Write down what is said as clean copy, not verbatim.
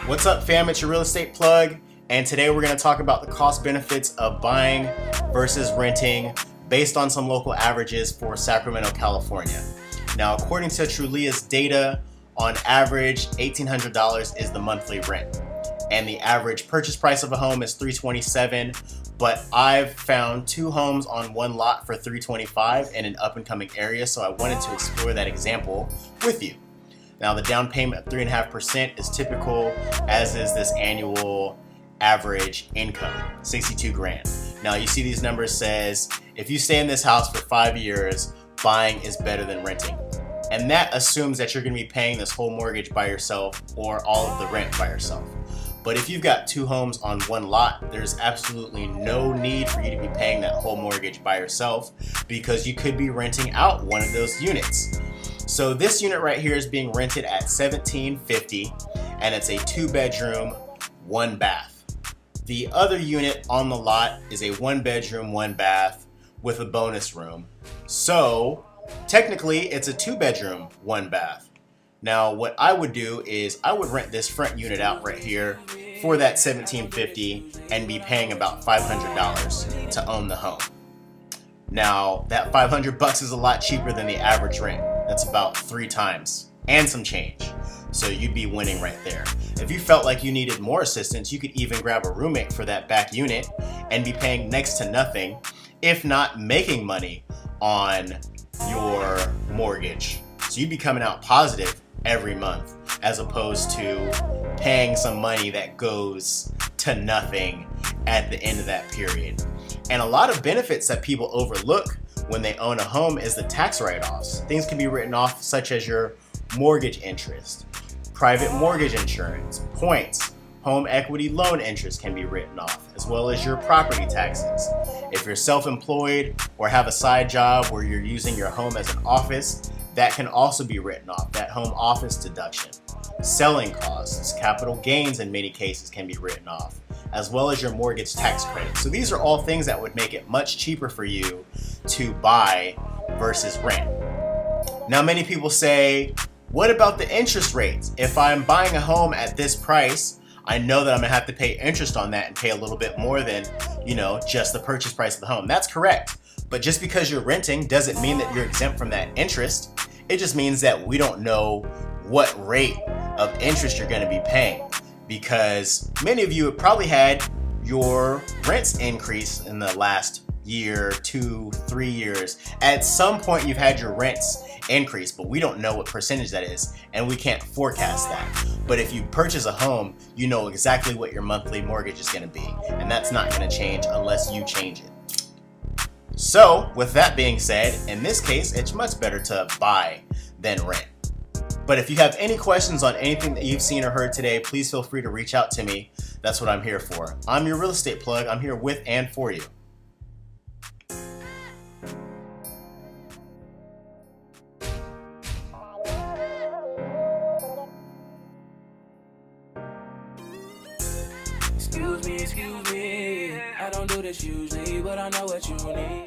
What's up, fam? It's your real estate plug, and today we're going to talk about the cost benefits of buying versus renting based on some local averages for Sacramento, California. Now, according to Trulia's data, on average, $1,800 is the monthly rent, and the average purchase price of a home is $327,000. But I've found two homes on one lot for $325,000 in an up-and-coming area, so I wanted to explore that example with you. Now, the down payment of 3.5% is typical, as is this annual average income, $62,000. Now, you see these numbers says, if you stay in this house for 5 years, buying is better than renting. And that assumes that you're gonna be paying this whole mortgage by yourself or all of the rent by yourself. But if you've got two homes on one lot, there's absolutely no need for you to be paying that whole mortgage by yourself, because you could be renting out one of those units. So this unit right here is being rented at $1,750, and it's a 2-bedroom, 1-bath. The other unit on the lot is a 1-bedroom, 1-bath with a bonus room. So technically it's a 2-bedroom, 1-bath. Now what I would do is I would rent this front unit out right here for that $1,750 and be paying about $500 to own the home. Now that $500 is a lot cheaper than the average rent. That's about 3 times and some change. So you'd be winning right there. If you felt like you needed more assistance, you could even grab a roommate for that back unit and be paying next to nothing, if not making money on your mortgage. So you'd be coming out positive every month, as opposed to paying some money that goes to nothing at the end of that period. And a lot of benefits that people overlook when they own a home is the tax write-offs. Things can be written off, such as your mortgage interest, private mortgage insurance, points, home equity loan interest can be written off, as well as your property taxes. If you're self-employed or have a side job where you're using your home as an office, that can also be written off, that home office deduction. Selling costs, capital gains in many cases can be written off, as well as your mortgage tax credit. So these are all things that would make it much cheaper for you to buy versus rent. Now, many people say, what about the interest rates? If I'm buying a home at this price, I know that I'm gonna have to pay interest on that and pay a little bit more than, just the purchase price of the home. That's correct. But just because you're renting doesn't mean that you're exempt from that interest. It just means that we don't know what rate of interest you're gonna be paying, because many of you have probably had your rents increase in the last year, 2, 3 years. At some point you've had your rents increase, but we don't know what percentage that is, and we can't forecast that. But if you purchase a home, you know exactly what your monthly mortgage is gonna be, and that's not gonna change unless you change it. So with that being said, in this case, it's much better to buy than rent. But if you have any questions on anything that you've seen or heard today, please feel free to reach out to me. That's what I'm here for. I'm your real estate plug. I'm here with and for you. Excuse me, I don't do this usually, but I know what you need.